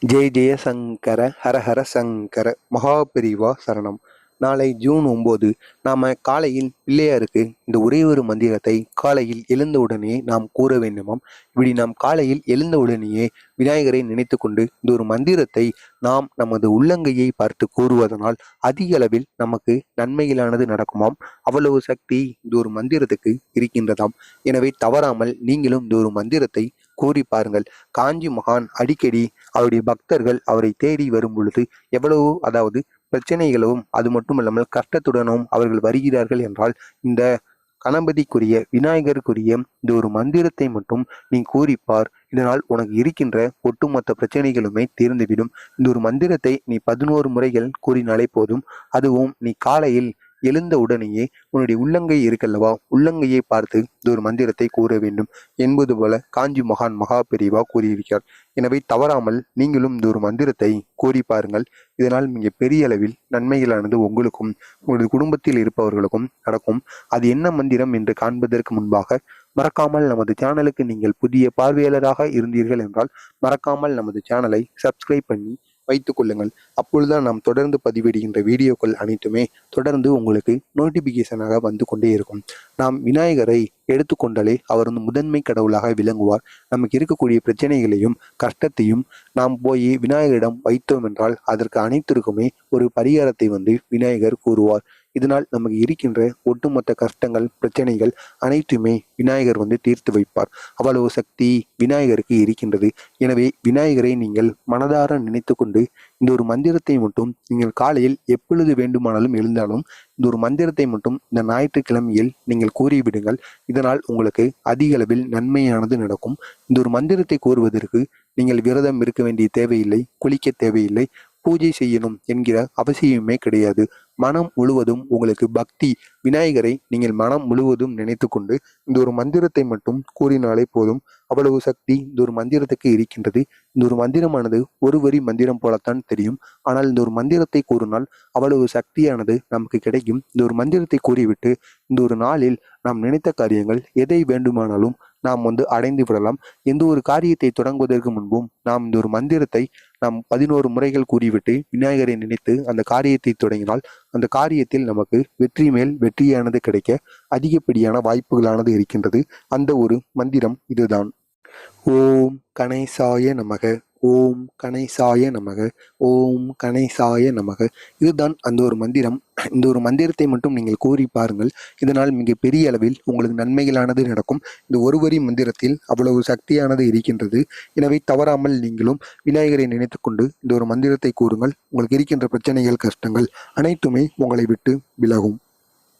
ஜெய ஜெய சங்கர ஹர ஹர சங்கர மகாபெரிவா சரணம். நாளை ஜூன் 9 நாம காலையில் பிள்ளையாருக்கு இந்த ஒரே ஒரு மந்திரத்தை காலையில் எழுந்தவுடனே நாம் கூற வேண்டுமாம். இப்படி நாம் காலையில் எழுந்தவுடனேயே விநாயகரை நினைத்து கொண்டு இந்த ஒரு மந்திரத்தை நாம் நமது உள்ளங்கையை பார்த்து கூறுவதனால் அதிக அளவில் நமக்கு நன்மைகளானது நடக்குமாம். அவ்வளவு சக்தி இந்த ஒரு மந்திரத்துக்கு இருக்கின்றதாம். எனவே தவறாமல் நீங்களும் இந்த ஒரு மந்திரத்தை கூறி பாருங்கள். காஞ்சி மகான் அடிக்கடி அவருடைய பக்தர்கள் அவரை தேடி வரும் பொழுது எவ்வளவு பிரச்சனைகளும் அது மட்டுமல்லாமல் கஷ்டத்துடனும் அவர்கள் வருகிறார்கள் என்றால் இந்த கணபதிக்குரிய விநாயகருக்குரிய இந்த ஒரு மந்திரத்தை மட்டும் நீ கூறிப்பார். இதனால் உனக்கு இருக்கின்ற ஒட்டுமொத்த பிரச்சனைகளுமே தீர்ந்துவிடும். இந்த ஒரு மந்திரத்தை நீ 11 முறைகள் கூறினாலே போதும். அதுவும் நீ காலையில் எழுந்த உடனேயே உன்னுடைய உள்ளங்கை இருக்கல்லவா, உள்ளங்கையை பார்த்து இந்த ஒரு மந்திரத்தை கூற வேண்டும் என்பது போல காஞ்சி மகான் மகா பெரிவா கூறியிருக்கிறார். எனவே தவறாமல் நீங்களும் இந்த ஒரு மந்திரத்தை கூறி பாருங்கள். இதனால் மிக பெரிய அளவில் நன்மைகளானது உங்களுக்கும் உங்களது குடும்பத்தில் இருப்பவர்களுக்கும் நடக்கும். அது என்ன மந்திரம் என்று காண்பதற்கு முன்பாக மறக்காமல் நமது சேனலுக்கு நீங்கள் புதிய பார்வையாளராக இருந்தீர்கள் என்றால் மறக்காமல் நமது சேனலை சப்ஸ்கிரைப் பண்ணி வைத்துக் கொள்ளுங்கள். அப்பொழுதுதான் நாம் தொடர்ந்து பதிவிடுகின்ற வீடியோக்கள் அனைத்துமே தொடர்ந்து உங்களுக்கு நோட்டிபிகேஷனாக வந்து கொண்டே இருக்கும். நாம் விநாயகரை எடுத்துக்கொண்டாலே அவர் முதன்மை கடவுளாக விளங்குவார். நமக்கு இருக்கக்கூடிய பிரச்சனைகளையும் கஷ்டத்தையும் நாம் போய் விநாயகரிடம் வைத்தோம் என்றால் அதற்கு அனைத்திற்குமே ஒரு பரிகாரத்தை விநாயகர் கூறுவார். இதனால் நமக்கு இருக்கின்ற ஒட்டுமொத்த கஷ்டங்கள் பிரச்சனைகள் அனைத்துமே விநாயகர் தீர்த்து வைப்பார். அவ்வளவு சக்தி விநாயகருக்கு இருக்கின்றது. எனவே விநாயகரை நீங்கள் மனதார நினைத்து கொண்டு இந்த ஒரு மந்திரத்தை மட்டும் நீங்கள் காலையில் எப்பொழுது வேண்டுமானாலும் எழுந்தாலும் இந்த ஒரு மந்திரத்தை மட்டும் இந்த ஞாயிற்றுக்கிழமையில் நீங்கள் கூறிவிடுங்கள். இதனால் உங்களுக்கு அதிக அளவில் நன்மையானது நடக்கும். இந்த ஒரு மந்திரத்தை கூறுவதற்கு நீங்கள் விரதம் இருக்க வேண்டிய தேவையில்லை, குளிக்க தேவையில்லை, பூஜை செய்யணும் என்கிற அவசியமே கிடையாது. மனம் முழுவதும் உங்களுக்கு பக்தி விநாயகரை நீங்கள் மனம் முழுவதும் நினைத்து கொண்டு இந்த ஒரு மந்திரத்தை மட்டும் கூறினாலே போதும். அவ்வளவு சக்தி இந்த ஒரு மந்திரத்துக்கு இருக்கின்றது. இந்த ஒரு மந்திரமானது ஒரு வரி மந்திரம் போலத்தான் தெரியும். ஆனால் இந்த ஒரு மந்திரத்தை கூறினால் அவ்வளவு சக்தியானது நமக்கு கிடைக்கும். இந்த ஒரு மந்திரத்தை கூறிவிட்டு இந்த ஒரு நாளில் நாம் நினைத்த காரியங்கள் எதை வேண்டுமானாலும் நாம் அடைந்து விடலாம். எந்த ஒரு காரியத்தை தொடங்குவதற்கு முன்பும் நாம் இந்த ஒரு மந்திரத்தை நாம் 11 முறைகள் கூறிவிட்டு விநாயகரை நினைத்து அந்த காரியத்தை தொடங்கினால் அந்த காரியத்தில் நமக்கு வெற்றி மேல் வெற்றியானது கிடைக்க அதிகப்படியான வாய்ப்புகளானது இருக்கின்றது. அந்த ஒரு மந்திரம் இதுதான். ஓம் கணேசாய நமக, ஓம் கணேசாய நமக, ஓம் கணேசாய நமக. இதுதான் அந்த ஒரு மந்திரம். இந்த ஒரு மந்திரத்தை மட்டும் நீங்கள் கூறி பாருங்கள். இதனால் மிக பெரிய அளவில் உங்களுக்கு நன்மைகளானது நடக்கும். இந்த ஒரு வரி மந்திரத்தில் அவ்வளவு சக்தியானது இருக்கின்றது. எனவே தவறாமல் நீங்களும் விநாயகரை நினைத்துக்கொண்டு இந்த ஒரு மந்திரத்தை கூறுங்கள். உங்களுக்கு இருக்கின்ற பிரச்சனைகள் கஷ்டங்கள் அனைத்துமே உங்களை விட்டு விலகும்.